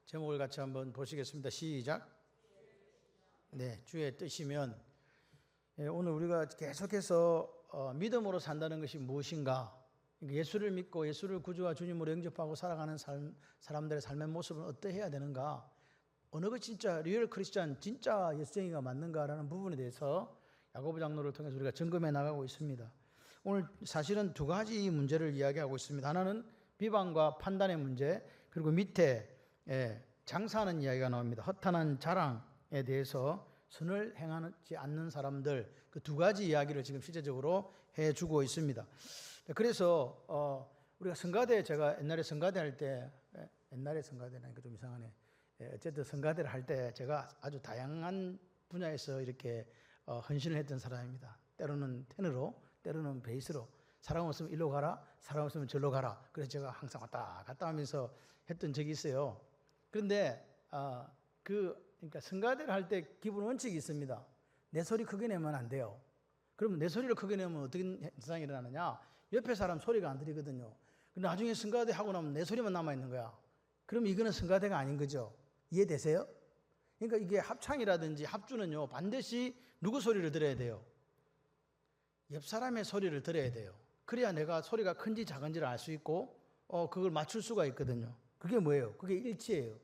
제목을 같이 한번 보시겠습니다. 시작. 네, 주의 뜻이면 오늘 우리가 계속해서 믿음으로 산다는 것이 무엇인가, 예수를 믿고 예수를 구주와 주님으로 영접하고 살아가는 사람들의 삶의 모습은 어떠해야 되는가, 어느 것 진짜 리얼 크리스찬, 진짜 예수쟁이가 맞는가라는 부분에 대해서 야고보 장로를 통해서 우리가 점검해 나가고 있습니다. 오늘 사실은 두 가지 문제를 이야기하고 있습니다. 하나는 비방과 판단의 문제, 그리고 밑에 장사하는 이야기가 나옵니다. 허탄한 자랑에 대해서 선을 행하지 않는 사람들, 그 두 가지 이야기를 지금 실제적으로 해주고 있습니다. 그래서 우리가 성가대, 제가 옛날에 성가대 할 때, 옛날에 성가대라니까 좀 이상하네. 어쨌든 성가대를 할 때 제가 아주 다양한 분야에서 이렇게 헌신을 했던 사람입니다. 때로는 테너로, 때로는 베이스로, 사람 없으면 일로 가라, 사람 없으면 절로 가라. 그래서 제가 항상 왔다 갔다 하면서 했던 적이 있어요. 그런데 그러니까 성가대를 할 때 기본 원칙이 있습니다. 내 소리 크게 내면 안 돼요. 그러면 내 소리를 크게 내면 어떤 현상이 일어나느냐? 옆에 사람 소리가 안 들리거든요. 근데 나중에 성가대 하고 나면 내 소리만 남아 있는 거야. 그럼 이거는 성가대가 아닌 거죠. 이해되세요? 그러니까 이게 합창이라든지 합주는요, 반드시 누구 소리를 들어야 돼요? 옆 사람의 소리를 들어야 돼요. 그래야 내가 소리가 큰지 작은지를 알 수 있고 그걸 맞출 수가 있거든요. 그게 뭐예요? 그게 일치예요.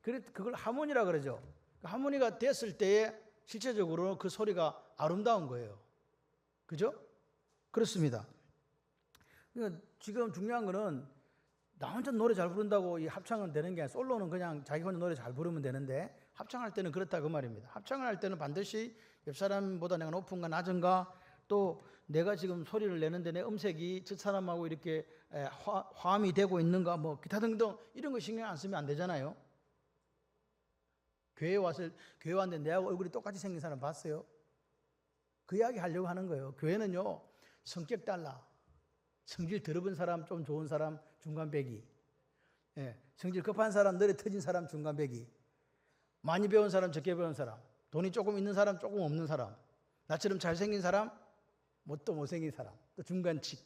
그걸 하모니라 그러죠. 하모니가 됐을 때에 실제적으로 그 소리가 아름다운 거예요. 그죠? 그렇습니다. 그러니까 지금 중요한 거는 나 혼자 노래 잘 부른다고 이 합창은 되는 게 아니라, 솔로는 그냥 자기 혼자 노래 잘 부르면 되는데 합창할 때는 그렇다 그 말입니다. 합창을 할 때는 반드시 옆 사람보다 내가 높은가 낮은가, 또 내가 지금 소리를 내는데 내 음색이 저 사람하고 이렇게 화음이 되고 있는가, 뭐 기타 등등 이런 거 신경 안 쓰면 안 되잖아요. 교회에 왔는데 내하고 얼굴이 똑같이 생긴 사람 봤어요? 그 이야기 하려고 하는 거예요. 교회는요, 성격 달라. 성질 더러운 사람, 좀 좋은 사람 중간 빼기, 성질 급한 사람, 너래 터진 사람 중간 빼기, 많이 배운 사람, 적게 배운 사람, 돈이 조금 있는 사람, 조금 없는 사람, 나처럼 잘생긴 사람, 또 못생긴 사람, 또 중간치.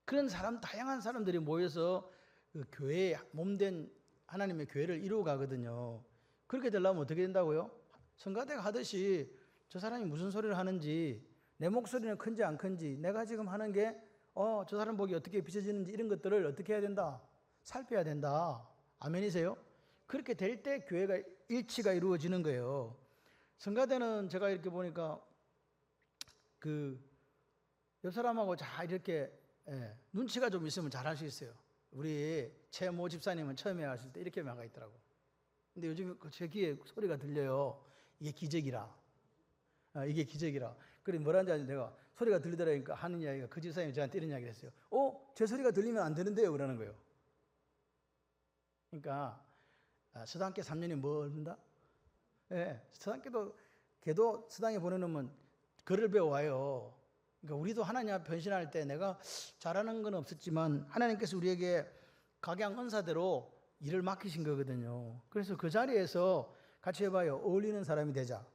그런 사람, 다양한 사람들이 모여서 그 교회에 몸된 하나님의 교회를 이루어 가거든요. 그렇게 되려면 어떻게 된다고요? 성가대가 하듯이 저 사람이 무슨 소리를 하는지, 내 목소리는 큰지 안 큰지, 내가 지금 하는 게 저 사람 보기 어떻게 비춰지는지, 이런 것들을 어떻게 해야 된다? 살펴야 된다. 아멘이세요? 그렇게 될 때 교회가 일치가 이루어지는 거예요. 성가대는 제가 이렇게 보니까 그 옆 사람하고 잘 이렇게 눈치가 좀 있으면 잘 할 수 있어요. 우리 최모 집사님은 처음에 왔을 때 이렇게 나가 있더라고. 근데 요즘 제 귀에 소리가 들려요. 이게 기적이라. 이게 기적이라. 그래 뭐라는지 아니, 내가 소리가 들리더라니까 하는 이야기가, 그 집사님이 저한테 이런 이야기를 했어요. 제 소리가 들리면 안 되는데요, 그러는 거예요. 그러니까 서당계 3년이 뭐 얼른다? 서당계도 걔도 서당에 보내놓으면 글을 배워와요. 그러니까 우리도 하나님 앞에 변신할 때 내가 잘하는 건 없었지만 하나님께서 우리에게 각양 은사대로 일을 맡기신 거거든요. 그래서 그 자리에서 같이 해봐요. 어울리는 사람이 되자.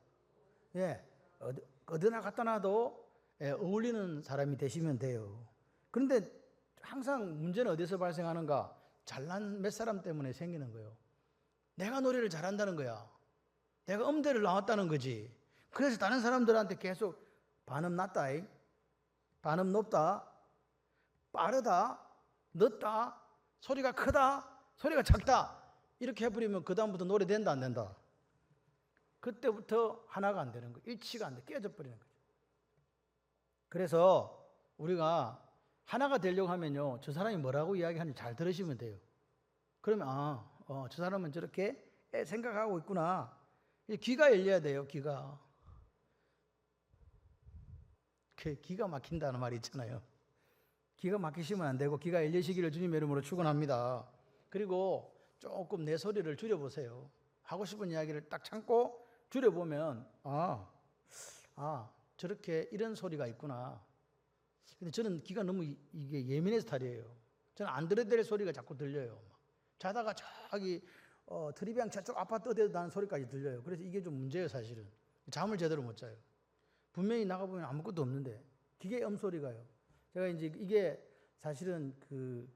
어디나 갖다 놔도 어울리는 사람이 되시면 돼요. 그런데 항상 문제는 어디서 발생하는가? 잘난 몇 사람 때문에 생기는 거예요. 내가 노래를 잘한다는 거야. 내가 음대를 나왔다는 거지. 그래서 다른 사람들한테 계속 반음 낮다, 반음 높다, 빠르다, 늦다, 소리가 크다, 소리가 작다, 이렇게 해버리면 그 다음부터 노래 된다 안 된다? 그때부터 하나가 안 되는 거예요. 일치가 안 돼. 깨져 버리는 거죠. 그래서 우리가 하나가 되려고 하면요, 저 사람이 뭐라고 이야기하는지 잘 들으시면 돼요. 그러면 저 사람은 저렇게 생각하고 있구나. 귀가 열려야 돼요. 귀가 막힌다는 말이 있잖아요. 귀가 막히시면 안 되고 귀가 열리시기를 주님의 이름으로 축원합니다. 그리고 조금 내 소리를 줄여보세요. 하고 싶은 이야기를 딱 참고 줄여보면 저렇게 이런 소리가 있구나. 근데 저는 귀가 너무 이게 예민한 스타일이에요. 저는 안 들어야 될 소리가 자꾸 들려요. 자다가 저기 트리비앙 저쪽 아파트 어디에도 나는 소리까지 들려요. 그래서 이게 좀 문제예요, 사실은. 잠을 제대로 못 자요. 분명히 나가보면 아무것도 없는데 기계 음소리가요. 제가 이제 이게 사실은 그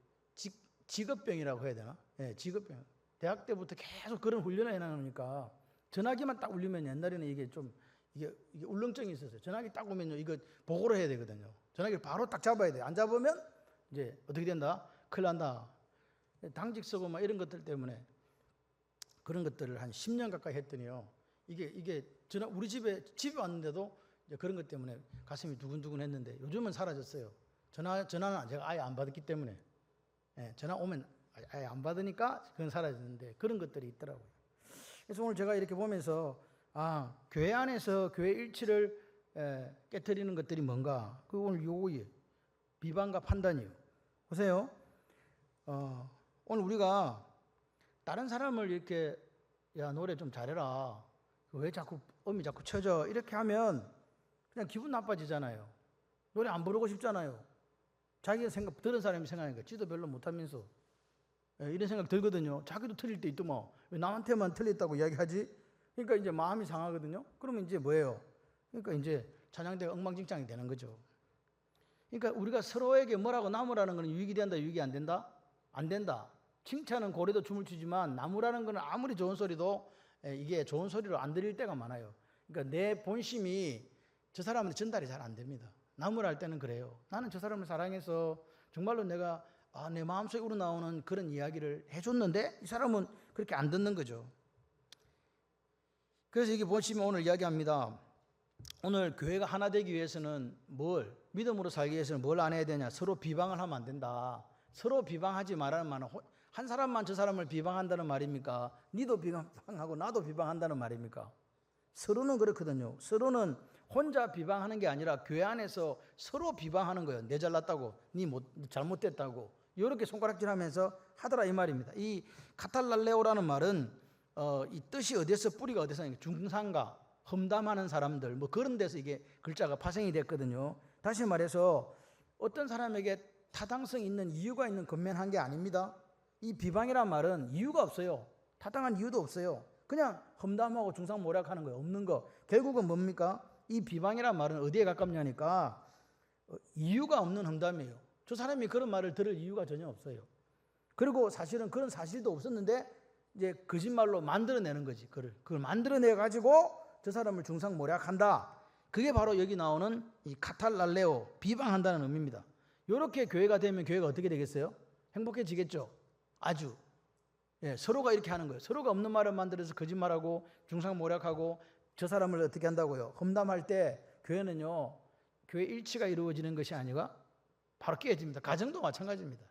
직업병이라고 해야 되나? 예, 직업병. 대학 때부터 계속 그런 훈련을 해나가니까 전화기만 딱 울리면 옛날에는 이게 좀 이게 울렁증이 있었어요. 전화기 딱 오면요, 이거 보고를 해야 되거든요. 전화기를 바로 딱 잡아야 돼요. 안 잡으면 이제 어떻게 된다? 큰일 난다. 당직 서고 막 이런 것들 때문에 그런 것들을 한 10년 가까이 했더니요. 이게 전화 우리 집에 왔는데도 이제 그런 것 때문에 가슴이 두근두근 했는데 요즘은 사라졌어요. 전화는 제가 아예 안 받았기 때문에 전화 오면 아예 안 받으니까 그건 사라졌는데 그런 것들이 있더라고요. 그래서 오늘 제가 이렇게 보면서 교회 안에서 교회 일치를 깨트리는 것들이 뭔가? 그 오늘 요거예요. 비방과 판단이요. 보세요. 오늘 우리가 다른 사람을 이렇게 야 노래 좀 잘해라. 왜 자꾸 음이 자꾸 쳐져? 이렇게 하면 그냥 기분 나빠지잖아요. 노래 안 부르고 싶잖아요. 자기가 들은 사람이 생각하니까 지도 별로 못하면서 이런 생각 들거든요. 자기도 틀릴 때 있더만 왜 남한테만 틀렸다고 이야기하지? 그러니까 이제 마음이 상하거든요. 그러면 이제 뭐예요? 그러니까 이제 찬양대가 엉망진창이 되는 거죠. 그러니까 우리가 서로에게 뭐라고 나무라는 것은 유익이 된다, 유익이 안 된다? 안 된다. 칭찬은 고래도 춤을 추지만 나무라는 것은 아무리 좋은 소리도 이게 좋은 소리로 안 들릴 때가 많아요. 그러니까 내 본심이 저 사람한테 전달이 잘 안 됩니다. 나무랄 때는 그래요. 나는 저 사람을 사랑해서 정말로 내가 내 마음속에 우러나오는 그런 이야기를 해줬는데 이 사람은 그렇게 안 듣는 거죠. 그래서 이게 보시면 오늘 이야기합니다. 오늘 교회가 하나 되기 위해서는 믿음으로 살기 위해서는 뭘 안 해야 되냐? 서로 비방을 하면 안 된다. 서로 비방하지 말라는 말은 한 사람만 저 사람을 비방한다는 말입니까? 니도 비방하고 나도 비방한다는 말입니까? 서로는 그렇거든요. 서로는 혼자 비방하는 게 아니라 교회 안에서 서로 비방하는 거예요. 내 잘났다고, 니 잘못됐다고 이렇게 손가락질하면서 하더라 이 말입니다. 이 카탈랄레오라는 말은 이 뜻이 어디서 뿌리가 어디서 중상가, 험담하는 사람들 뭐 그런 데서 이게 글자가 파생이 됐거든요. 다시 말해서 어떤 사람에게 타당성 있는 이유가 있는 건면한 게 아닙니다. 이 비방이란 말은 이유가 없어요. 타당한 이유도 없어요. 그냥 험담하고 중상모략하는 거예요. 없는 거. 결국은 뭡니까? 이 비방이란 말은 어디에 가깝냐니까 이유가 없는 험담이에요. 저 사람이 그런 말을 들을 이유가 전혀 없어요. 그리고 사실은 그런 사실도 없었는데 이제 거짓말로 만들어내는 거지. 그걸 만들어내 가지고 저 사람을 중상모략한다. 그게 바로 여기 나오는 이 카탈랄레오, 비방한다는 의미입니다. 이렇게 교회가 되면 교회가 어떻게 되겠어요? 행복해지겠죠. 아주. 서로가 이렇게 하는 거예요. 서로가 없는 말을 만들어서 거짓말하고 중상모략하고 저 사람을 어떻게 한다고요? 험담할 때 교회는요, 교회 일치가 이루어지는 것이 아니라 바로 깨집니다. 가정도 마찬가지입니다.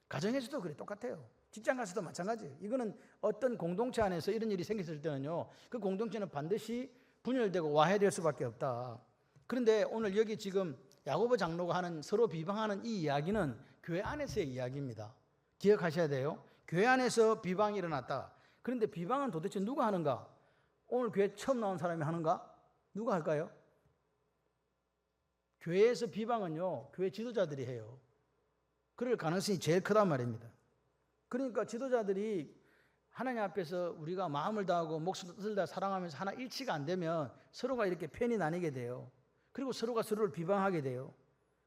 가정에서도 그래, 똑같아요. 직장 가서도 마찬가지예요. 이거는 어떤 공동체 안에서 이런 일이 생겼을 때는요, 그 공동체는 반드시 분열되고 와해될 수밖에 없다. 그런데 오늘 여기 지금 야고보 장로가 하는 서로 비방하는 이 이야기는 교회 안에서의 이야기입니다. 기억하셔야 돼요. 교회 안에서 비방이 일어났다. 그런데 비방은 도대체 누가 하는가? 오늘 교회 처음 나온 사람이 하는가? 누가 할까요? 교회에서 비방은요, 교회 지도자들이 해요. 그럴 가능성이 제일 크단 말입니다. 그러니까 지도자들이 하나님 앞에서 우리가 마음을 다하고 목숨을 뜻을 다 사랑하면서 하나 일치가 안 되면 서로가 이렇게 편이 나뉘게 돼요. 그리고 서로가 서로를 비방하게 돼요.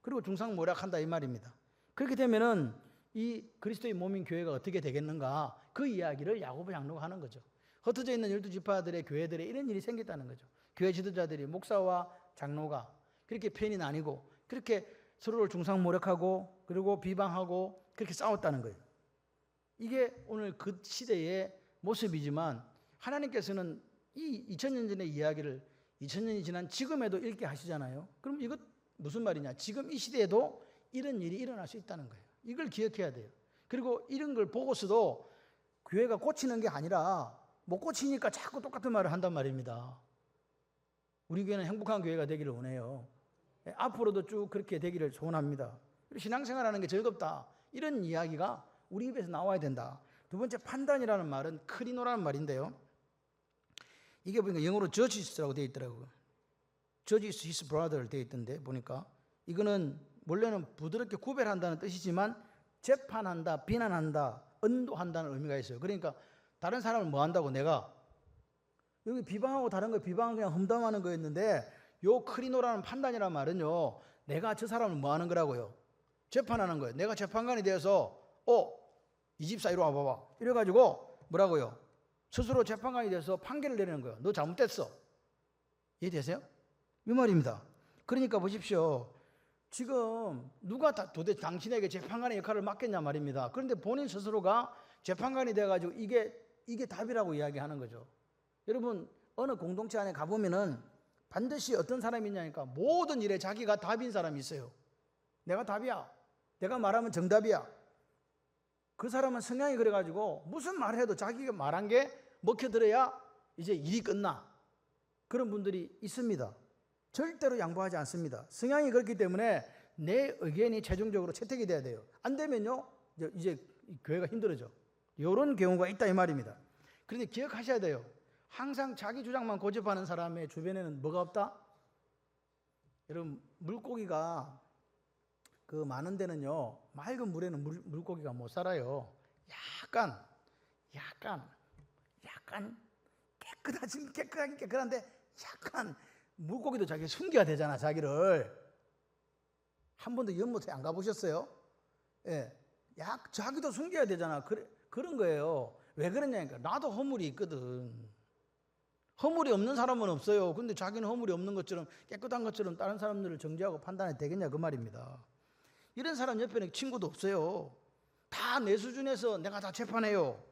그리고 중상모략한다 이 말입니다. 그렇게 되면은 이 그리스도의 몸인 교회가 어떻게 되겠는가? 그 이야기를 야고보 장로가 하는 거죠. 흩어져 있는 12지파들의 교회들에 이런 일이 생겼다는 거죠. 교회 지도자들이 목사와 장로가 그렇게 편이 나뉘고 그렇게 서로를 중상모략하고 그리고 비방하고 그렇게 싸웠다는 거예요. 이게 오늘 그 시대의 모습이지만 하나님께서는 이 2000년 전의 이야기를 2000년이 지난 지금에도 읽게 하시잖아요. 그럼 이것 무슨 말이냐? 지금 이 시대에도 이런 일이 일어날 수 있다는 거예요. 이걸 기억해야 돼요. 그리고 이런 걸 보고서도 교회가 고치는 게 아니라 못 고치니까 자꾸 똑같은 말을 한단 말입니다. 우리 교회는 행복한 교회가 되기를 원해요. 앞으로도 쭉 그렇게 되기를 소원합니다. 신앙생활하는 게 즐겁다. 이런 이야기가 우리 입에서 나와야 된다. 두 번째 판단이라는 말은 크리노라는 말인데요. 이게 보니까 영어로 judges라고 되어 있더라고요. judge is his brother 되어 있던데 보니까 이거는 원래는 부드럽게 구별한다는 뜻이지만 재판한다, 비난한다, 언도한다는 의미가 있어요. 그러니까 다른 사람을 뭐 한다고 내가 여기 비방하고 다른 거 비방은 그냥 험담하는 거였는데 요 크리노라는 판단이라는 말은요. 내가 저 사람을 뭐 하는 거라고요? 재판하는 거예요. 내가 재판관이 되어서 이 집사 이리 와봐봐. 이래가지고 뭐라고요? 스스로 재판관이 돼서 판결을 내리는 거예요. 너 잘못됐어. 이해되세요? 이 말입니다. 그러니까 보십시오. 지금 누가 도대체 당신에게 재판관의 역할을 맡겠냐 말입니다. 그런데 본인 스스로가 재판관이 돼가지고 이게 답이라고 이야기하는 거죠. 여러분 어느 공동체 안에 가보면은 반드시 어떤 사람이 있냐니까 모든 일에 자기가 답인 사람이 있어요. 내가 답이야. 내가 말하면 정답이야. 그 사람은 성향이 그래가지고 무슨 말을 해도 자기가 말한 게 먹혀들어야 이제 일이 끝나. 그런 분들이 있습니다. 절대로 양보하지 않습니다. 성향이 그렇기 때문에 내 의견이 최종적으로 채택이 돼야 돼요. 안 되면요 이제 교회가 힘들어져. 이런 경우가 있다 이 말입니다. 그런데 기억하셔야 돼요. 항상 자기 주장만 고집하는 사람의 주변에는 뭐가 없다? 여러분 물고기가 그 많은 데는요 맑은 물에는 물고기가 못 살아요. 약간 깨끗한데 약간 물고기도 자기 숨겨야 되잖아. 자기를 한 번도 연못에 안 가보셨어요? 예, 자기도 숨겨야 되잖아. 그런 거예요. 왜 그러냐니까 나도 허물이 있거든. 허물이 없는 사람은 없어요. 근데 자기는 허물이 없는 것처럼 깨끗한 것처럼 다른 사람들을 정죄하고 판단해도 되겠냐 그 말입니다. 이런 사람 옆에는 친구도 없어요. 다 내 수준에서 내가 다 재판해요.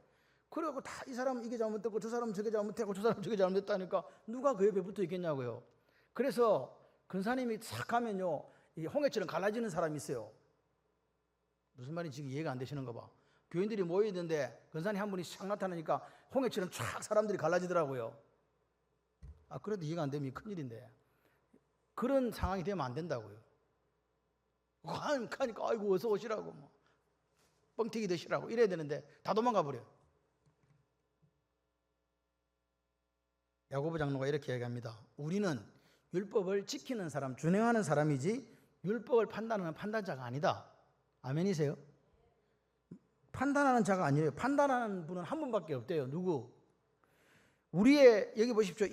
그리고 다 이 사람은 이게 잘못됐고 저 사람은 저게 잘못했고 저 사람은 저게 잘못됐다니까 누가 그 옆에 붙어 있겠냐고요. 그래서 근사님이 싹 하면요 이 홍해처럼 갈라지는 사람이 있어요. 무슨 말인지 지금 이해가 안 되시는가 봐. 교인들이 모여있는데 근사님 한 분이 싹 나타나니까 홍해처럼 쫙 사람들이 갈라지더라고요. 그래도 이해가 안 되면 큰일인데 그런 상황이 되면 안 된다고요. 가니까 아이고 어서 오시라고 뭐 뻥튀기 드시라고 이래야 되는데 다 도망가 버려요. 야고보 장로가 이렇게 얘기합니다. 우리는 율법을 지키는 사람, 준행하는 사람이지 율법을 판단하는 판단자가 아니다. 아멘이세요? 판단하는 자가 아니에요. 판단하는 분은 한 분밖에 없대요. 누구? 우리의 여기 보십시오.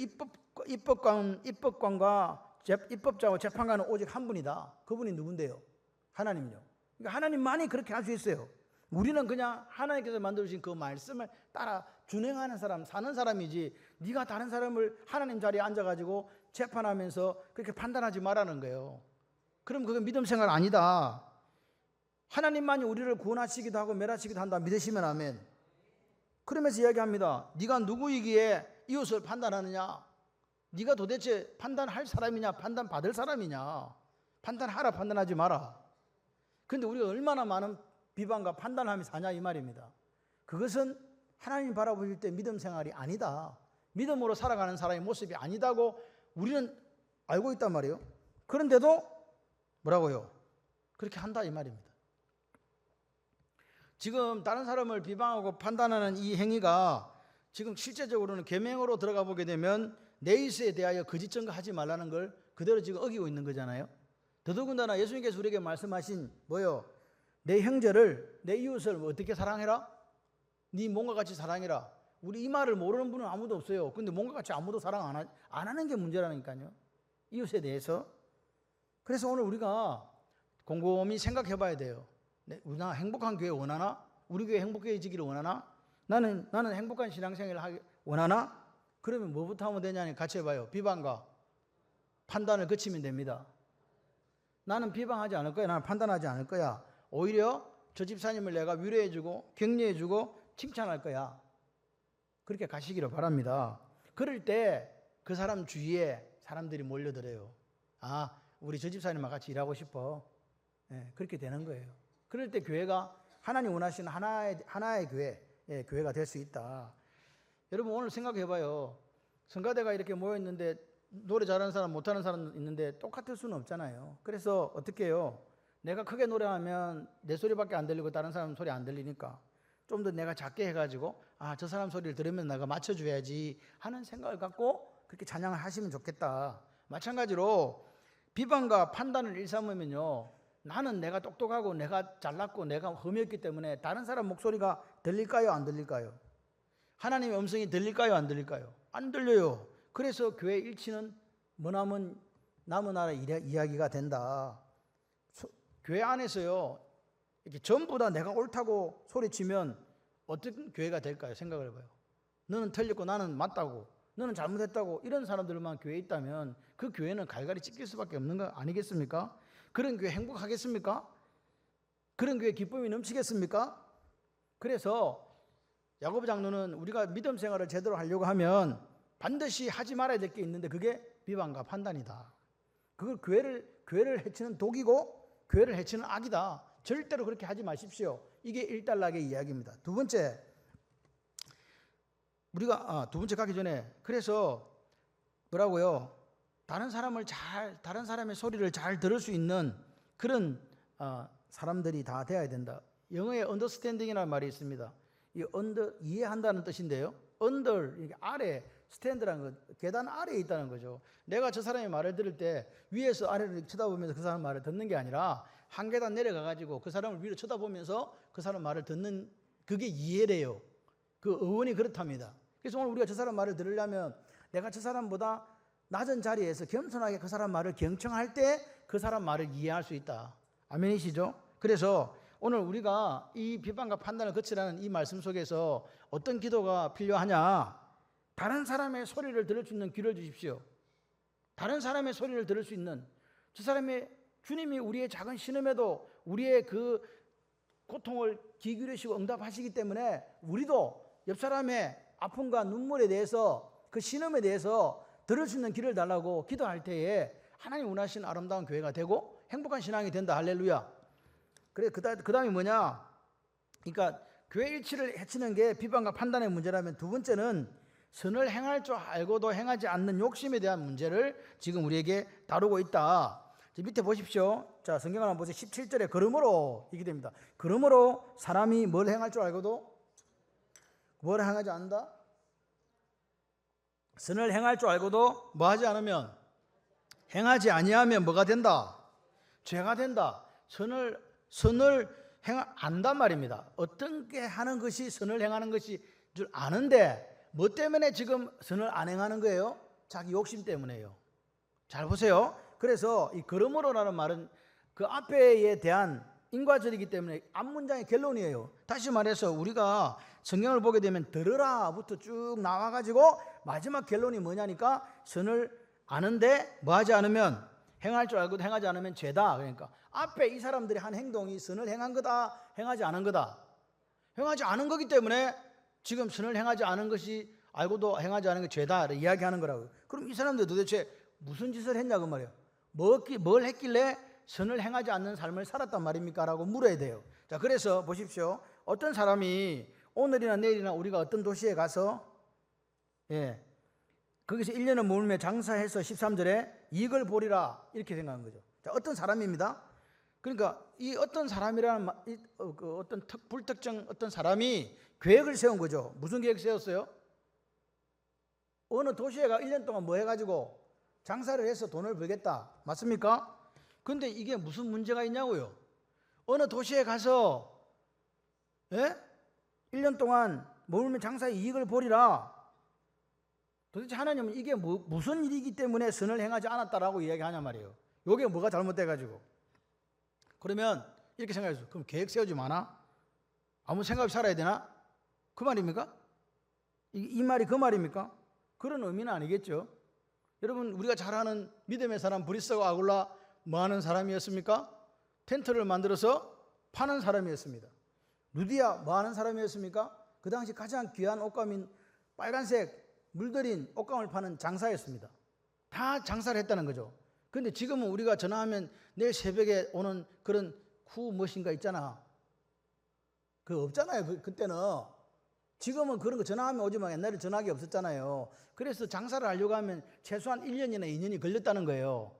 입법관과 입법자와 재판관은 오직 한 분이다. 그분이 누군데요? 하나님요. 그러니까 하나님만이 그렇게 할 수 있어요. 우리는 그냥 하나님께서 만들어주신 그 말씀을 따라 준행하는 사람, 사는 사람이지 네가 다른 사람을 하나님 자리에 앉아가지고 재판하면서 그렇게 판단하지 말라는 거예요. 그럼 그건 믿음 생활 아니다. 하나님만이 우리를 구원하시기도 하고 멸하시기도 한다 믿으시면 아멘. 그러면서 이야기합니다. 네가 누구이기에 이웃을 판단하느냐? 네가 도대체 판단할 사람이냐? 판단받을 사람이냐? 판단하라 판단하지 마라. 그런데 우리가 얼마나 많은 비방과 판단함이 사냐 이 말입니다. 그것은 하나님 바라보실 때 믿음 생활이 아니다. 믿음으로 살아가는 사람의 모습이 아니다고 우리는 알고 있단 말이에요. 그런데도 뭐라고요? 그렇게 한다 이 말입니다. 지금 다른 사람을 비방하고 판단하는 이 행위가 지금 실제적으로는 계명으로 들어가 보게 되면 내 이웃에 대하여 거짓 증거하지 말라는 걸 그대로 지금 어기고 있는 거잖아요. 더더군다나 예수님께서 우리에게 말씀하신 뭐요? 내 형제를 내 이웃을 어떻게 사랑해라? 네 몸과 같이 사랑해라. 우리 이 말을 모르는 분은 아무도 없어요. 근데 몸과 같이 아무도 사랑 안 하는 게 문제라니까요. 이웃에 대해서. 그래서 오늘 우리가 곰곰이 생각해 봐야 돼요. 우리가 행복한 교회 원하나? 우리 교회 행복해지기를 원하나? 나는 행복한 신앙생활을 하기 원하나? 그러면 뭐부터 하면 되냐니 같이 해봐요. 비방과 판단을 거치면 됩니다. 나는 비방하지 않을 거야. 나는 판단하지 않을 거야. 오히려 저 집사님을 내가 위로해주고 격려해주고 칭찬할 거야. 그렇게 가시기를 바랍니다. 그럴 때 그 사람 주위에 사람들이 몰려들어요. 우리 저 집사님과 같이 일하고 싶어. 그렇게 되는 거예요. 그럴 때 교회가 하나님 원하시는 하나의 교회가 될 수 있다. 여러분 오늘 생각해봐요. 성가대가 이렇게 모여있는데 노래 잘하는 사람 못하는 사람 있는데 똑같을 수는 없잖아요. 그래서 어떻게 해요? 내가 크게 노래하면 내 소리밖에 안 들리고 다른 사람 소리 안 들리니까 좀 더 내가 작게 해가지고 저 사람 소리를 들으면 내가 맞춰줘야지 하는 생각을 갖고 그렇게 찬양을 하시면 좋겠다. 마찬가지로 비방과 판단을 일삼으면요, 나는 내가 똑똑하고 내가 잘났고 내가 흠이었기 때문에 다른 사람 목소리가 들릴까요? 안 들릴까요? 하나님의 음성이 들릴까요? 안 들릴까요? 안 들려요. 그래서 교회 일치는 머나먼 남은 나라 이야기가 된다. 교회 안에서요, 이렇게 전부 다 내가 옳다고 소리치면 어떤 교회가 될까요? 생각을 해봐요. 너는 틀렸고 나는 맞다고, 너는 잘못했다고, 이런 사람들만 교회에 있다면 그 교회는 갈갈이 찢길 수밖에 없는 거 아니겠습니까? 그런 교회 행복하겠습니까? 그런 교회 기쁨이 넘치겠습니까? 그래서 야고보 장로는 우리가 믿음 생활을 제대로 하려고 하면 반드시 하지 말아야 될 게 있는데 그게 비방과 판단이다. 그걸 교회를 해치는 독이고 교회를 해치는 악이다. 절대로 그렇게 하지 마십시오. 이게 일단락의 이야기입니다. 두 번째, 우리가 두 번째 가기 전에 그래서 뭐라고요? 다른 사람의 소리를 잘 들을 수 있는 그런 사람들이 다 되어야 된다. 영어에 understanding이라는 말이 있습니다. 이 이해한다는 뜻인데요. under 아래, 스탠드라는 것, 계단 아래에 있다는 거죠. 내가 저 사람의 말을 들을 때 위에서 아래를 쳐다보면서 그 사람 말을 듣는 게 아니라 한 계단 내려가 가지고 그 사람을 위로 쳐다보면서 그 사람 말을 듣는 그게 이해래요. 그 어원이 그렇답니다. 그래서 오늘 우리가 저 사람 말을 들으려면 내가 저 사람보다 낮은 자리에서 겸손하게 그 사람 말을 경청할 때 그 사람 말을 이해할 수 있다. 아멘이시죠? 그래서 오늘 우리가 이 비판과 판단을 거치라는 이 말씀 속에서 어떤 기도가 필요하냐? 다른 사람의 소리를 들을 수 있는 귀를 주십시오. 다른 사람의 소리를 들을 수 있는, 저 사람의 주님이 우리의 작은 신음에도 우리의 그 고통을 귀 기울이시고 응답하시기 때문에 우리도 옆 사람의 아픔과 눈물에 대해서, 그 신음에 대해서 들을 수 있는 귀를 달라고 기도할 때에 하나님 원하시는 아름다운 교회가 되고 행복한 신앙이 된다. 할렐루야. 그래, 그 다음이 뭐냐? 그러니까 교회 일치를 해치는 게 비판과 판단의 문제라면, 두 번째는 선을 행할 줄 알고도 행하지 않는 욕심에 대한 문제를 지금 우리에게 다루고 있다. 밑에 보십시오. 자, 성경을 한번 보세요. 17절에 그러므로 이게 됩니다. 그러므로 사람이 뭘 행할 줄 알고도 뭘 행하지 않는다? 선을 행할 줄 알고도 뭐 하지 않으면, 행하지 아니하면 뭐가 된다? 죄가 된다. 선을 안단 말입니다. 어떤 게 하는 것이 선을 행하는 것이 줄 아는데 뭐 때문에 지금 선을 안 행하는 거예요? 자기 욕심 때문에요. 잘 보세요. 그래서 이 그러므로라는 말은 그 앞에에 대한 인과절이기 때문에 앞문장의 결론이에요. 다시 말해서 우리가 성경을 보게 되면 들으라부터 쭉 나와가지고 마지막 결론이 뭐냐니까 선을 아는데 뭐 하지 않으면, 행할 줄 알고도 행하지 않으면 죄다. 그러니까 앞에 이 사람들이 한 행동이 선을 행한 거다, 행하지 않은 거다. 행하지 않은 거기 때문에 지금 선을 행하지 않은 것이 알고도 행하지 않은 게 죄다 이야기하는 거라고요. 그럼 이 사람들 도대체 무슨 짓을 했냐 그 말이에요. 뭘 했길래 선을 행하지 않는 삶을 살았단 말입니까? 라고 물어야 돼요. 자, 그래서 보십시오. 어떤 사람이 오늘이나 내일이나 우리가 어떤 도시에 가서 거기서 1년을 머물며 장사해서 13절에 이익을 보리라 이렇게 생각한 거죠. 자, 어떤 사람입니다. 그러니까 이 어떤 사람이라는 어떤 불특정 어떤 사람이 계획을 세운 거죠. 무슨 계획 세웠어요? 어느 도시에 가 1년 동안 뭐 해가지고 장사를 해서 돈을 벌겠다. 맞습니까? 근데 이게 무슨 문제가 있냐고요. 어느 도시에 가서 1년 동안 머물며 장사에 이익을 보리라. 도대체 하나님은 이게 무슨 일이기 때문에 선을 행하지 않았다라고 이야기하냐 말이에요. 이게 뭐가 잘못돼가지고. 그러면 이렇게 생각해서, 그럼 계획 세우지 마나? 아무 생각 없이 살아야 되나? 그 말입니까? 이 말이 그 말입니까? 그런 의미는 아니겠죠. 여러분, 우리가 잘 아는 믿음의 사람 브리스와 아굴라 뭐 하는 사람이었습니까? 텐트를 만들어서 파는 사람이었습니다. 루디아 뭐 하는 사람이었습니까? 그 당시 가장 귀한 옷감인 빨간색 물들인 옷감을 파는 장사였습니다. 다 장사를 했다는 거죠. 그런데 지금은 우리가 전화하면 내일 새벽에 오는 그런 쿠머신가 있잖아. 그거 없잖아요. 그때는. 지금은 그런 거 전화하면 오지만 옛날에 전화기 없었잖아요. 그래서 장사를 하려고 하면 최소한 1년이나 2년이 걸렸다는 거예요.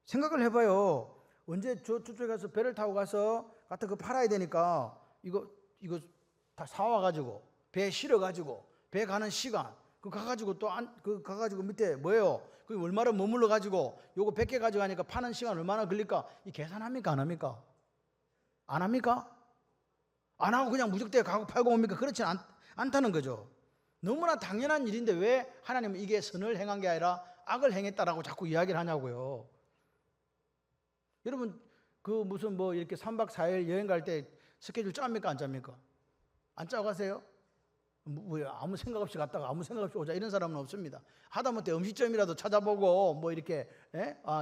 생각을 해봐요. 언제 저쪽에 가서 배를 타고 가서 갖다 그거 팔아야 되니까 이거 다 사와가지고 배에 실어가지고 배 가는 시간 그 가가지고 또 그 가가지고 밑에 뭐예요? 그 얼마나 머물러 가지고 요거 100개 가지고 가니까 파는 시간 얼마나 걸릴까? 이 계산합니까? 안 합니까? 안 합니까? 안 하고 그냥 무적대에 가고 팔고 옵니까? 그렇지 않다는 거죠. 너무나 당연한 일인데 왜 하나님은 이게 선을 행한 게 아니라 악을 행했다라고 자꾸 이야기를 하냐고요. 여러분 그 무슨 뭐 이렇게 3박 4일 여행 갈 때 스케줄 짭니까? 안 짭니까? 안 짜고 가세요? 뭐 아무 생각 없이 갔다가 아무 생각 없이 오자 이런 사람은 없습니다. 하다못해 음식점이라도 찾아보고 뭐 이렇게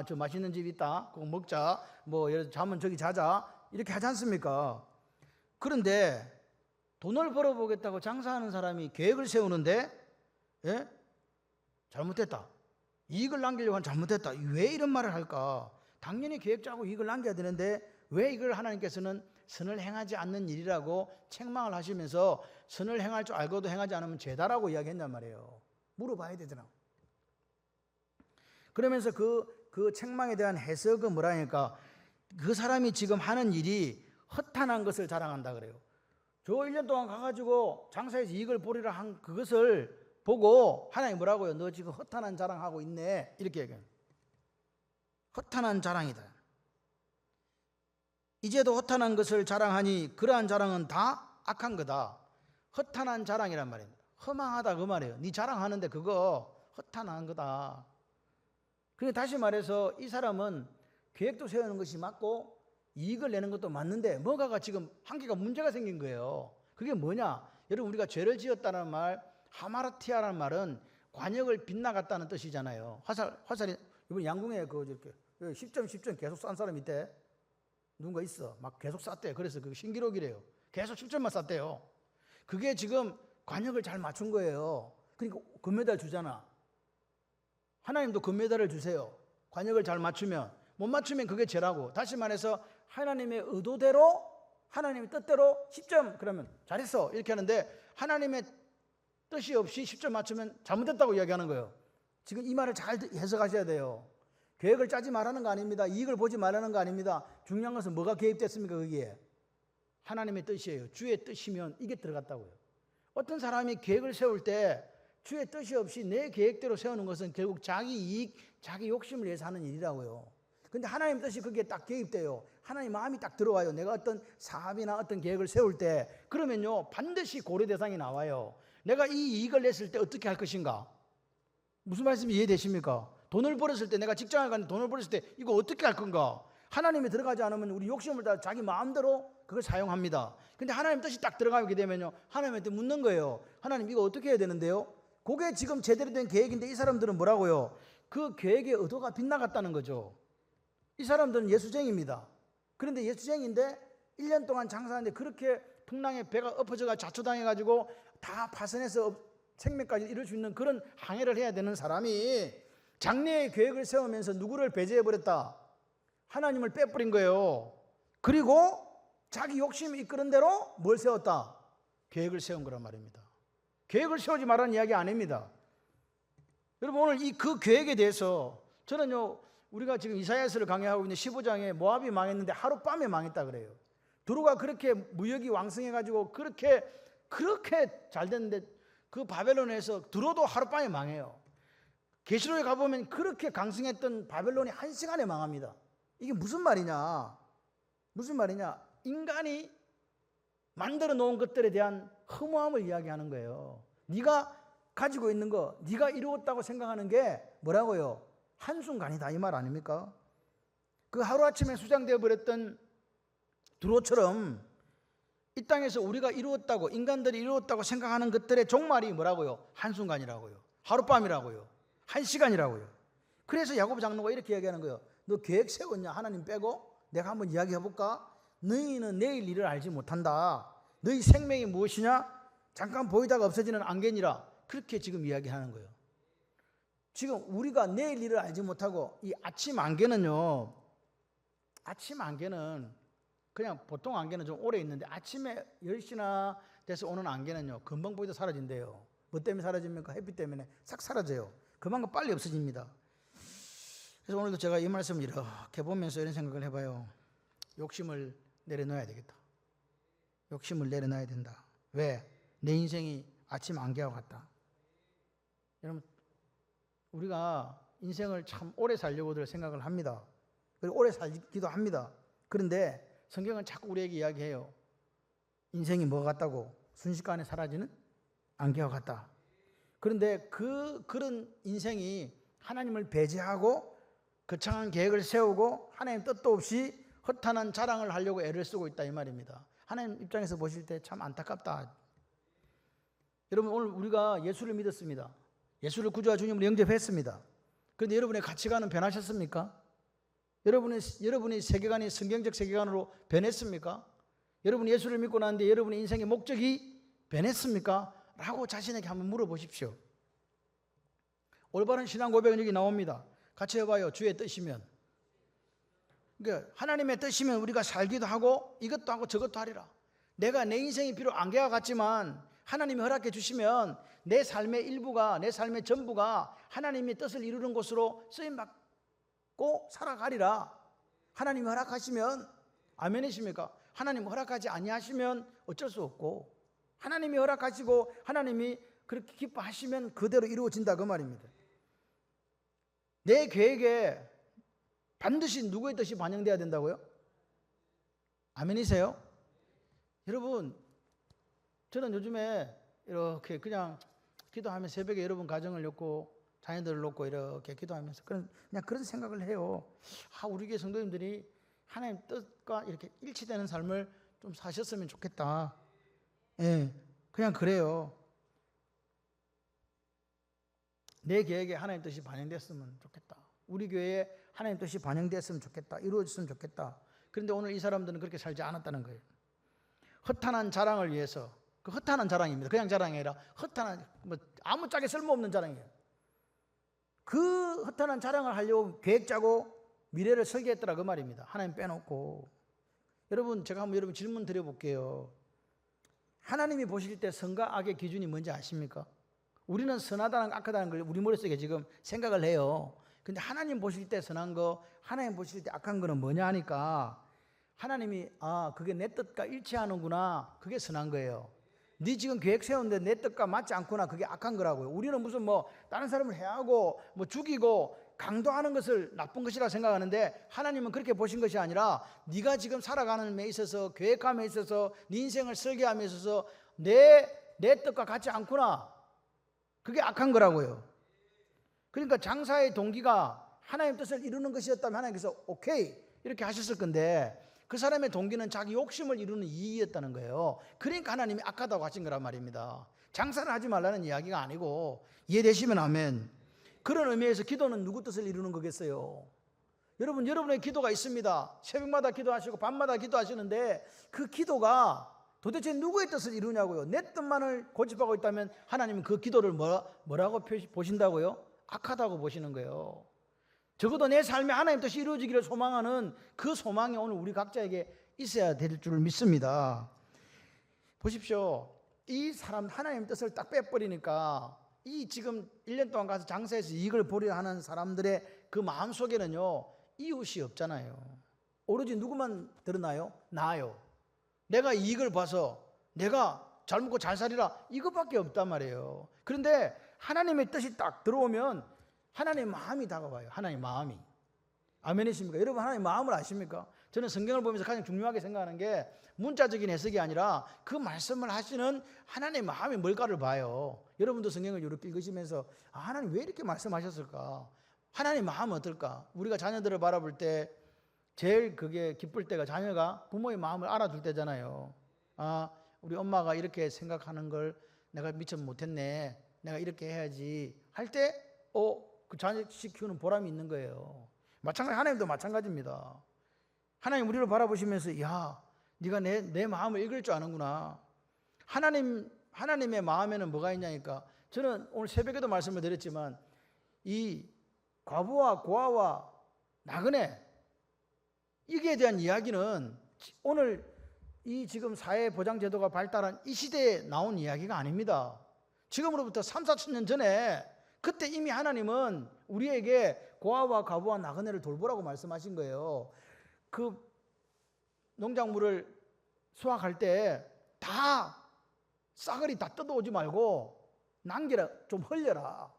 저 맛있는 집 있다 그거 먹자 뭐 예를 들어 잠은 저기 자자 이렇게 하지 않습니까? 그런데 돈을 벌어보겠다고 장사하는 사람이 계획을 세우는데 잘못됐다, 이익을 남기려고 하면 잘못됐다, 왜 이런 말을 할까? 당연히 계획 짜고 이익을 남겨야 되는데 왜 이걸 하나님께서는 선을 행하지 않는 일이라고 책망을 하시면서 선을 행할 줄 알고도 행하지 않으면 죄다라고 이야기했단 말이에요. 물어봐야 되잖아. 그러면서 그 책망에 대한 해석은 뭐라니까, 그 사람이 지금 하는 일이 허탄한 것을 자랑한다 그래요. 저 1년 동안 가가지고 장사해서 이익을 보리라 한 그것을 보고 하나님 뭐라고요? 너 지금 허탄한 자랑하고 있네 이렇게 얘기해요. 허탄한 자랑이다. 이제도 허탄한 것을 자랑하니 그러한 자랑은 다 악한 거다. 허탄한 자랑이란 말입니다. 허망하다 그 말이에요. 네 자랑하는데 그거 허탄한 거다. 그러니까 다시 말해서 이 사람은 계획도 세우는 것이 맞고 이익을 내는 것도 맞는데 뭐가가 지금 한 개가 문제가 생긴 거예요. 그게 뭐냐? 여러분 우리가 죄를 지었다는 말, 하마르티아라는 말은 관역을 빗나갔다는 뜻이잖아요. 화살이 이번 양궁에 그 이렇게 10점 계속 싼 사람 있대. 누군가 있어. 막 계속 쐈대. 그래서 그게 신기록이래요. 계속 10점만 쐈대요. 그게 지금 관역을 잘 맞춘 거예요. 그러니까 금메달 주잖아. 하나님도 금메달을 주세요. 관역을 잘 맞추면. 못 맞추면 그게 죄라고. 다시 말해서 하나님의 의도대로, 하나님의 뜻대로 10점 그러면 잘했어 이렇게 하는데, 하나님의 뜻이 없이 10점 맞추면 잘못됐다고 이야기하는 거예요. 지금 이 말을 잘 해석하셔야 돼요. 계획을 짜지 말라는 거 아닙니다. 이익을 보지 말라는 거 아닙니다. 중요한 것은 뭐가 개입됐습니까? 거기에 하나님의 뜻이에요. 주의 뜻이면 이게 들어갔다고요. 어떤 사람이 계획을 세울 때 주의 뜻이 없이 내 계획대로 세우는 것은 결국 자기 이익, 자기 욕심을 위해서 하는 일이라고요. 근데 하나님 뜻이 거기에 딱 개입돼요. 하나님 마음이 딱 들어와요. 내가 어떤 사업이나 어떤 계획을 세울 때 그러면요 반드시 고려 대상이 나와요. 내가 이 이익을 냈을 때 어떻게 할 것인가? 무슨 말씀이 이해되십니까? 돈을 벌었을 때, 내가 직장을 가는데 돈을 벌었을 때 이거 어떻게 할 건가? 하나님이 들어가지 않으면 우리 욕심을 다 자기 마음대로 그걸 사용합니다. 근데 하나님 뜻이 딱 들어가게 되면요 하나님한테 묻는 거예요. 하나님 이거 어떻게 해야 되는데요? 그게 지금 제대로 된 계획인데 이 사람들은 뭐라고요? 그 계획의 의도가 빗나갔다는 거죠. 이 사람들은 예수쟁이입니다. 그런데 예수쟁이인데 1년 동안 장사하는데 그렇게 풍랑에 배가 엎어져가 자초당해가지고 다 파선해서 생명까지 이룰 수 있는 그런 항해를 해야 되는 사람이 장래의 계획을 세우면서 누구를 배제해버렸다? 하나님을 빼버린 거예요. 그리고 자기 욕심이 이끄는 대로 뭘 세웠다? 계획을 세운 거란 말입니다. 계획을 세우지 말라는 이야기 아닙니다. 여러분 오늘 그 계획에 대해서 저는요 우리가 지금 이사야서를 강의하고 있는 15장에 모압이 망했는데 하룻밤에 망했다 그래요. 두루가 그렇게 무역이 왕성해가지고 그렇게 잘 됐는데 그 바벨론에서 두루도 하룻밤에 망해요. 계시록에 가보면 그렇게 강성했던 바벨론이 한 시간에 망합니다. 이게 무슨 말이냐? 무슨 말이냐? 인간이 만들어 놓은 것들에 대한 허무함을 이야기하는 거예요. 네가 가지고 있는 거, 네가 이루었다고 생각하는 게 뭐라고요? 한순간이다 이 말 아닙니까? 그 하루아침에 수장되어 버렸던 두로처럼 이 땅에서 우리가 이루었다고, 인간들이 이루었다고 생각하는 것들의 종말이 뭐라고요? 한순간이라고요. 하룻밤이라고요. 한 시간이라고요. 그래서 야고보 장로가 이렇게 이야기하는 거예요. 너 계획 세웠냐? 하나님 빼고? 내가 한번 이야기해볼까? 너희는 내일 일을 알지 못한다. 너희 생명이 무엇이냐? 잠깐 보이다가 없어지는 안개니라. 그렇게 지금 이야기하는 거예요. 지금 우리가 내일 일을 알지 못하고 이 아침 안개는요, 아침 안개는 그냥 보통 안개는 좀 오래 있는데 아침에 10시나 돼서 오는 안개는요 금방 보이다 사라진대요. 뭐 때문에 사라집니까? 햇빛 때문에 싹 사라져요. 그만큼 빨리 없어집니다. 그래서 오늘도 제가 이 말씀을 이렇게 보면서 이런 생각을 해봐요. 욕심을 내려놔야 되겠다. 욕심을 내려놔야 된다. 왜? 내 인생이 아침 안개와 같다. 여러분 우리가 인생을 참 오래 살려고들 생각을 합니다. 그리고 오래 살기도 합니다. 그런데 성경은 자꾸 우리에게 이야기해요. 인생이 뭐가 같다고? 순식간에 사라지는 안개와 같다. 그런데 그런 인생이 하나님을 배제하고 거창한 계획을 세우고 하나님 뜻도 없이 허탄한 자랑을 하려고 애를 쓰고 있다 이 말입니다. 하나님 입장에서 보실 때 참 안타깝다. 여러분 오늘 우리가 예수를 믿었습니다. 예수를 구주와 주님으로 영접했습니다. 그런데 여러분의 가치관은 변하셨습니까? 여러분의 세계관이 성경적 세계관으로 변했습니까? 여러분이 예수를 믿고 나는데 여러분의 인생의 목적이 변했습니까? 라고 자신에게 한번 물어보십시오. 올바른 신앙 고백은 여기 나옵니다. 같이 해봐요. 주의 뜻이면. 그러니까 하나님의 뜻이면 우리가 살기도 하고 이것도 하고 저것도 하리라. 내가 내 인생이 비록 안개와 같지만 하나님이 허락해 주시면 내 삶의 일부가, 내 삶의 전부가 하나님의 뜻을 이루는 곳으로 쓰임받고 살아가리라. 하나님이 허락하시면, 아멘이십니까? 하나님 허락하지 아니하시면 어쩔 수 없고, 하나님이 허락하시고 하나님이 그렇게 기뻐하시면 그대로 이루어진다 그 말입니다. 내 계획에 반드시 누구의 뜻이 반영돼야 된다고요? 아멘이세요? 여러분, 저는 요즘에 이렇게 그냥 기도하면 새벽에 여러분 가정을 놓고 자녀들을 놓고 이렇게 기도하면서 그냥 그런 생각을 해요. 우리 교회 성도님들이 하나님 뜻과 이렇게 일치되는 삶을 좀 사셨으면 좋겠다. 예, 그냥 그래요. 내 계획에 하나님 뜻이 반영됐으면 좋겠다. 우리 교회에 하나님 뜻이 반영됐으면 좋겠다. 이루어졌으면 좋겠다. 그런데 오늘 이 사람들은 그렇게 살지 않았다는 거예요. 허탄한 자랑을 위해서, 그 허탄한 자랑입니다. 그냥 자랑이 아니라 허탄한, 아무짝에 쓸모없는 자랑이에요. 그 허탄한 자랑을 하려고 계획 짜고 미래를 설계했더라 그 말입니다. 하나님 빼놓고. 여러분, 제가 한번 여러분 질문 드려볼게요. 하나님이 보실 때 선과 악의 기준이 뭔지 아십니까? 우리는 선하다는 악하다는 걸 우리 머릿속에 지금 생각을 해요. 근데 하나님 보실 때 선한 거, 하나님 보실 때 악한 거는 뭐냐 하니까 하나님이 그게 내 뜻과 일치하는구나, 그게 선한 거예요. 네 지금 계획 세웠는데 내 뜻과 맞지 않구나, 그게 악한 거라고요. 우리는 무슨 다른 사람을 해하고 죽이고 강도하는 것을 나쁜 것이라 생각하는데 하나님은 그렇게 보신 것이 아니라 네가 지금 살아가는 데 있어서, 계획함에 있어서, 네 인생을 설계함에 있어서 내 뜻과 같지 않구나, 그게 악한 거라고요. 그러니까 장사의 동기가 하나님 뜻을 이루는 것이었다면 하나님께서 오케이 이렇게 하셨을 건데 그 사람의 동기는 자기 욕심을 이루는 이익이었다는 거예요. 그러니까 하나님이 악하다고 하신 거란 말입니다. 장사를 하지 말라는 이야기가 아니고, 이해되시면 아멘. 그런 의미에서 기도는 누구 뜻을 이루는 거겠어요? 여러분, 여러분의 기도가 있습니다. 새벽마다 기도하시고 밤마다 기도하시는데 그 기도가 도대체 누구의 뜻을 이루냐고요? 내 뜻만을 고집하고 있다면 하나님은 그 기도를 뭐라고 보신다고요? 악하다고 보시는 거예요. 적어도 내 삶에 하나님 뜻이 이루어지기를 소망하는 그 소망이 오늘 우리 각자에게 있어야 될 줄 믿습니다. 보십시오. 이 사람 하나님 뜻을 딱 빼버리니까 이 지금 1년 동안 가서 장사해서 이익을 보려 하는 사람들의 그 마음속에는요, 이웃이 없잖아요. 오로지 누구만 드러나요? 나요. 내가 이익을 봐서 내가 잘 먹고 잘 살리라, 이것밖에 없단 말이에요. 그런데 하나님의 뜻이 딱 들어오면 하나님의 마음이 다가와요. 하나님의 마음이. 아멘이십니까? 여러분, 하나님의 마음을 아십니까? 저는 성경을 보면서 가장 중요하게 생각하는 게 문자적인 해석이 아니라 그 말씀을 하시는 하나님의 마음이 뭘까를 봐요. 여러분도 성경을 이렇게 읽으시면서 하나님 왜 이렇게 말씀하셨을까? 하나님의 마음은 어떨까? 우리가 자녀들을 바라볼 때 제일 그게 기쁠 때가 자녀가 부모의 마음을 알아줄 때잖아요. 우리 엄마가 이렇게 생각하는 걸 내가 미처 못했네, 내가 이렇게 해야지 할 때 그 자식 키우는 보람이 있는 거예요. 마찬가지, 하나님도 마찬가지입니다. 하나님 우리를 바라보시면서 야, 네가 내 마음을 읽을 줄 아는구나. 하나님의 마음에는 뭐가 있냐니까, 저는 오늘 새벽에도 말씀을 드렸지만 이 과부와 고아와 나그네, 이게 대한 이야기는 오늘 이 지금 사회보장제도가 발달한 이 시대에 나온 이야기가 아닙니다. 지금으로부터 3, 4천 년 전에 그때 이미 하나님은 우리에게 고아와 과부와 나그네를 돌보라고 말씀하신 거예요. 그 농작물을 수확할 때 다 싸그리 다 뜯어오지 말고 남겨라, 좀 흘려라.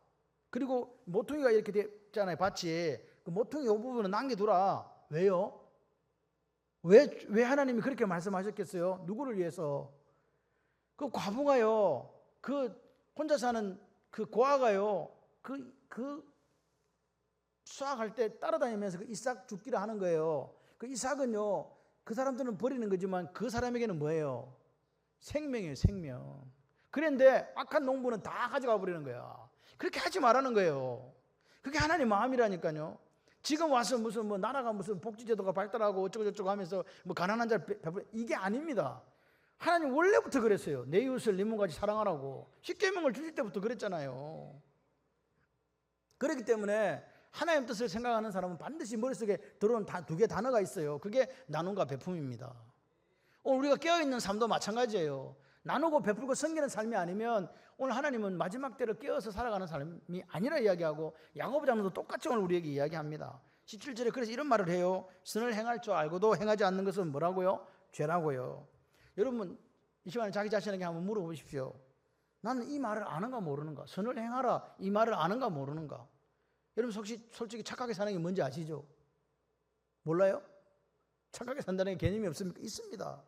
그리고 모퉁이가 이렇게 됐잖아요, 밭이. 그 모퉁이 이 부분은 남겨두라. 왜요? 왜 하나님이 그렇게 말씀하셨겠어요? 누구를 위해서? 그 과부가요, 그 혼자 사는 그 고아가요, 그 수확할 때 따라다니면서 그 이삭 줍기를 하는 거예요. 그 이삭은요, 그 사람들은 버리는 거지만 그 사람에게는 뭐예요? 생명이에요, 생명. 그런데 악한 농부는 다 가져가 버리는 거야. 그렇게 하지 말라는 거예요. 그게 하나님 마음이라니까요. 지금 와서 무슨 뭐 나라가 무슨 복지제도가 발달하고 어쩌고저쩌고 하면서 뭐 가난한 자를 베풀, 이게 아닙니다. 하나님 원래부터 그랬어요. 내 이웃을 네 몸같이 사랑하라고. 십계명을 주실 때부터 그랬잖아요. 그렇기 때문에 하나님 뜻을 생각하는 사람은 반드시 머릿속에 들어온 두 개 단어가 있어요. 그게 나눔과 베품입니다. 오늘 우리가 깨어있는 삶도 마찬가지예요. 나누고 베풀고 섬기는 삶이 아니면 오늘 하나님은 마지막 때를 깨어서 살아가는 삶이 아니라 이야기하고, 야고보 장로도 똑같이 오늘 우리에게 이야기합니다. 17절에 그래서 이런 말을 해요. 선을 행할 줄 알고도 행하지 않는 것은 뭐라고요? 죄라고요. 여러분 이 시간에 자기 자신에게 한번 물어보십시오. 나는 이 말을 아는가 모르는가? 선을 행하라 이 말을 아는가 모르는가? 여러분 솔직히 착하게 사는 게 뭔지 아시죠? 몰라요? 착하게 산다는 게 개념이 없습니까? 있습니다.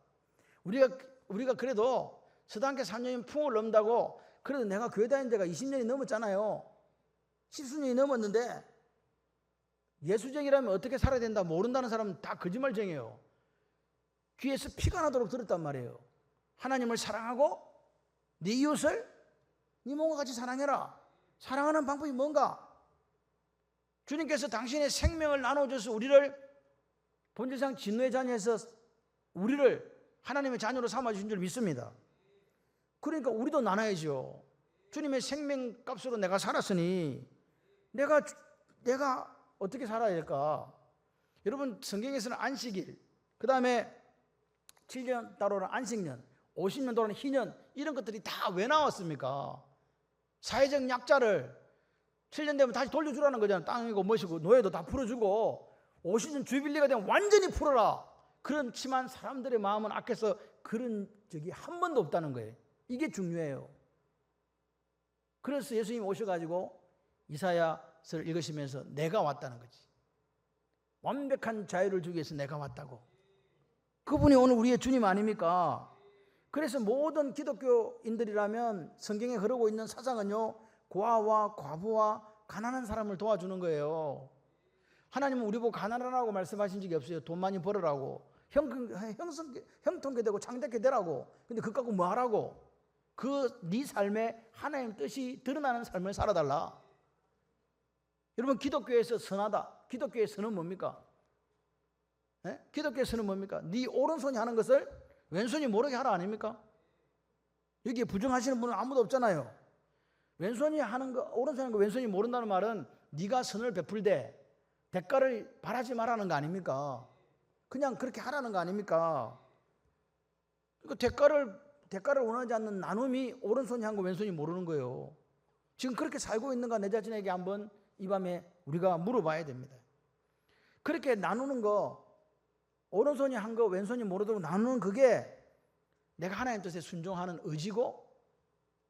우리가 그래도 서당계 3년이면 풍을 넘는다고, 그래도 내가 교회 다닌 데가 20년이 넘었잖아요. 10수년이 넘었는데 예수쟁이라면 어떻게 살아야 된다 모른다는 사람은 다 거짓말쟁이에요. 귀에서 피가 나도록 들었단 말이에요. 하나님을 사랑하고 네 이웃을 네 몸과 같이 사랑해라. 사랑하는 방법이 뭔가? 주님께서 당신의 생명을 나눠줘서 우리를 본질상 진노의 자녀에서 우리를 하나님의 자녀로 삼아주신 줄 믿습니다. 그러니까 우리도 나눠야죠. 주님의 생명값으로 내가 살았으니 내가 어떻게 살아야 될까? 여러분 성경에서는 안식일, 그 다음에 7년 따로는 안식년, 50년 도로는 희년, 이런 것들이 다 왜 나왔습니까? 사회적 약자를 7년 되면 다시 돌려주라는 거잖아요. 땅이고 뭐시고 노예도 다 풀어주고 50년 주빌리가 되면 완전히 풀어라. 그렇지만 사람들의 마음은 악해서 그런 적이 한 번도 없다는 거예요. 이게 중요해요. 그래서 예수님이 오셔가지고 이사야서를 읽으시면서 내가 왔다는 거지. 완벽한 자유를 주기 위해서 내가 왔다고. 그분이 오늘 우리의 주님 아닙니까? 그래서 모든 기독교인들이라면 성경에 흐르고 있는 사상은요, 고아와 과부와 가난한 사람을 도와주는 거예요. 하나님은 우리 보고 가난하라고 말씀하신 적이 없어요. 돈 많이 벌으라고, 형통케 되고 창대케 되라고. 근데 그거 갖고 뭐 하라고? 네 삶에 하나님 뜻이 드러나는 삶을 살아달라. 여러분 기독교에서 선하다, 기독교의 선은 뭡니까? 네? 기독교의 선은 뭡니까? 네 오른손이 하는 것을 왼손이 모르게 하라 아닙니까? 여기에 부정하시는 분은 아무도 없잖아요. 왼손이 하는 거, 오른손이 하는 거 왼손이 모른다는 말은 네가 선을 베풀되 대가를 바라지 말라는 거 아닙니까? 그냥 그렇게 하라는 거 아닙니까? 그러니까 대가를 원하지 않는 나눔이 오른손이 한 거 왼손이 모르는 거예요. 지금 그렇게 살고 있는가 내 자신에게 한번 이 밤에 우리가 물어봐야 됩니다. 그렇게 나누는 거, 오른손이 한 거 왼손이 모르도록 나누는 그게 내가 하나님 뜻에 순종하는 의지고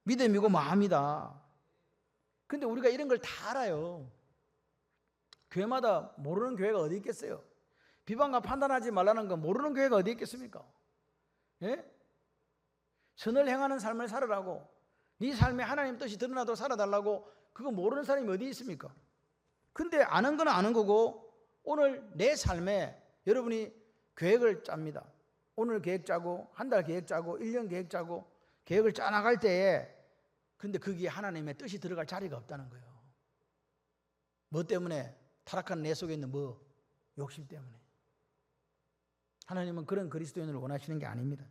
믿음이고 마음이다. 근데 우리가 이런 걸 다 알아요. 교회마다 모르는 교회가 어디 있겠어요? 비방과 판단하지 말라는 거 모르는 교회가 어디 있겠습니까? 예? 선을 행하는 삶을 살아라고, 네 삶에 하나님 뜻이 드러나도록 살아달라고, 그거 모르는 사람이 어디 있습니까? 근데 아는 건 아는 거고, 오늘 내 삶에 여러분이 계획을 짭니다. 오늘 계획 짜고, 한 달 계획 짜고, 1년 계획 짜고, 계획을 짜나갈 때에 근데 거기에 하나님의 뜻이 들어갈 자리가 없다는 거예요. 뭐 때문에? 타락한 내 속에 있는 뭐? 욕심 때문에. 하나님은 그런 그리스도인을 원하시는 게 아닙니다.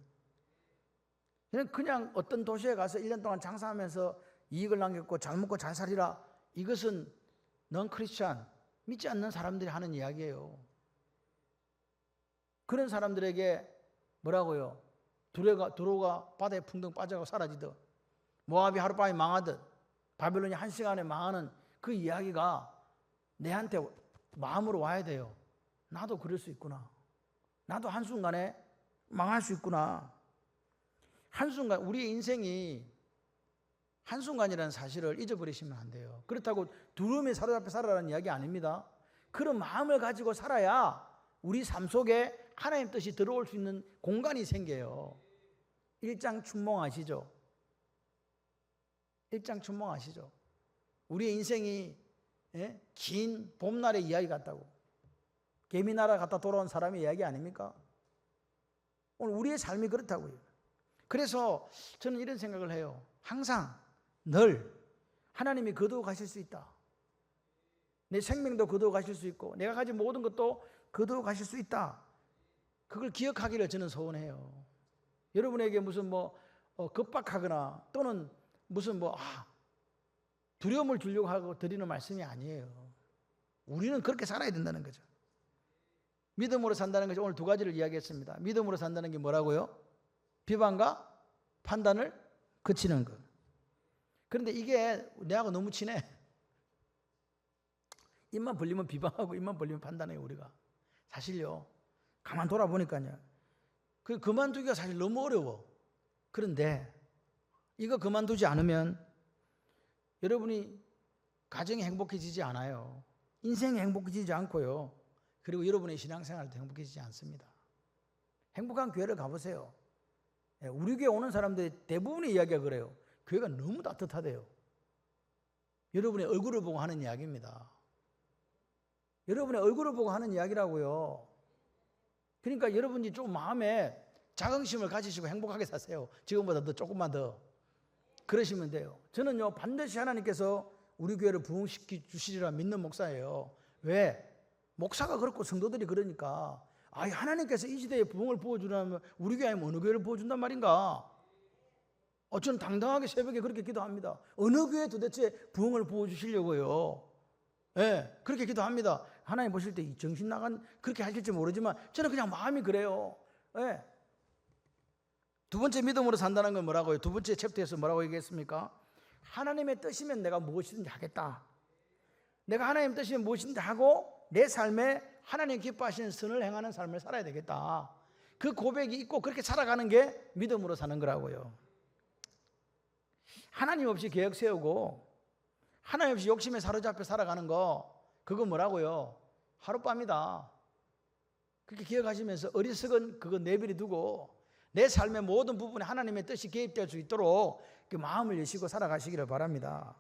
그냥 어떤 도시에 가서 1년 동안 장사하면서 이익을 남겼고 잘 먹고 잘 살리라, 이것은 넌 크리스찬, 믿지 않는 사람들이 하는 이야기예요. 그런 사람들에게 뭐라고요? 두로가 바다에 풍덩 빠져가고 사라지듯, 모압이 하룻밤에 망하듯, 바벨론이 한 시간에 망하는 그 이야기가 내한테 마음으로 와야 돼요. 나도 그럴 수 있구나. 나도 한순간에 망할 수 있구나. 한순간, 우리의 인생이 한순간이라는 사실을 잊어버리시면 안 돼요. 그렇다고 두려움에 사로잡혀 살아라는 이야기 아닙니다. 그런 마음을 가지고 살아야 우리 삶 속에 하나님 뜻이 들어올 수 있는 공간이 생겨요. 일장춘몽 아시죠? 일장춘몽 아시죠? 우리의 인생이 긴 봄날의 이야기 같다고. 개미나라 갔다 돌아온 사람의 이야기 아닙니까? 오늘 우리의 삶이 그렇다고요. 그래서 저는 이런 생각을 해요. 항상 늘 하나님이 거두어 가실 수 있다. 내 생명도 거두어 가실 수 있고 내가 가진 모든 것도 거두어 가실 수 있다. 그걸 기억하기를 저는 소원해요. 여러분에게 무슨 급박하거나 또는 무슨 두려움을 주려고 하고 드리는 말씀이 아니에요. 우리는 그렇게 살아야 된다는 거죠. 믿음으로 산다는 것이 오늘 두 가지를 이야기했습니다. 믿음으로 산다는 게 뭐라고요? 비방과 판단을 그치는 것. 그런데 이게 내하고 너무 친해. 입만 벌리면 비방하고 입만 벌리면 판단해요, 우리가. 사실요. 가만 돌아보니까요. 그만두기가 사실 너무 어려워. 그런데 이거 그만두지 않으면 여러분이 가정이 행복해지지 않아요. 인생이 행복해지지 않고요. 그리고 여러분의 신앙생활도 행복해지지 않습니다. 행복한 교회를 가보세요. 우리 교회 오는 사람들이 대부분의 이야기가 그래요. 교회가 너무 따뜻하대요. 여러분의 얼굴을 보고 하는 이야기입니다. 여러분의 얼굴을 보고 하는 이야기라고요. 그러니까 여러분이 좀 마음에 자긍심을 가지시고 행복하게 사세요. 지금보다 더 조금만 더 그러시면 돼요. 저는요 반드시 하나님께서 우리 교회를 부흥시켜 주시리라 믿는 목사예요. 왜? 목사가 그렇고 성도들이 그러니까 하나님께서 이 시대에 부흥을 부어주려면 우리 교회 아니면 어느 교회를 부어준단 말인가? 저는 당당하게 새벽에 그렇게 기도합니다. 어느 교회 도대체 부흥을 부어주시려고요? 네, 그렇게 기도합니다. 하나님 보실 때 이 정신 나간 그렇게 하실지 모르지만 저는 그냥 마음이 그래요. 네. 두 번째 믿음으로 산다는 건 뭐라고요? 두 번째 챕터에서 뭐라고 얘기했습니까? 하나님의 뜻이면 내가 무엇이든지 하겠다. 내가 하나님 뜻이면 무엇이든지 하고 내 삶에 하나님 기뻐하시는 선을 행하는 삶을 살아야 되겠다. 그 고백이 있고 그렇게 살아가는 게 믿음으로 사는 거라고요. 하나님 없이 계획 세우고 하나님 없이 욕심에 사로잡혀 살아가는 거 그거 뭐라고요? 하룻밤이다. 그렇게 기억하시면서 어리석은 그거 내버려 두고 내 삶의 모든 부분에 하나님의 뜻이 개입될 수 있도록 마음을 여시고 살아가시기를 바랍니다.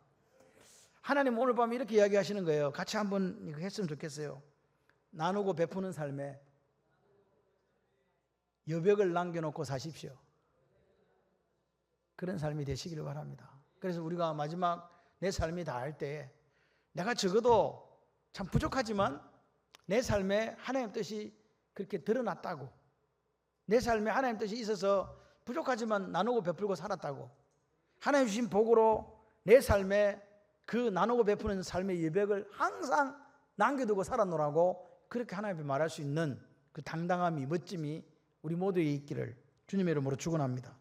하나님 오늘 밤에 이렇게 이야기하시는 거예요. 같이 한번 이거 했으면 좋겠어요. 나누고 베푸는 삶에 여백을 남겨놓고 사십시오. 그런 삶이 되시기를 바랍니다. 그래서 우리가 마지막 내 삶이 다할 때 내가 적어도 참 부족하지만 내 삶에 하나님의 뜻이 그렇게 드러났다고, 내 삶에 하나님의 뜻이 있어서 부족하지만 나누고 베풀고 살았다고, 하나님 주신 복으로 내 삶에 그 나누고 베푸는 삶의 여백을 항상 남겨두고 살아노라고 그렇게 하나님 앞에 말할 수 있는 그 당당함이 멋짐이 우리 모두에 있기를 주님의 이름으로 축원합니다.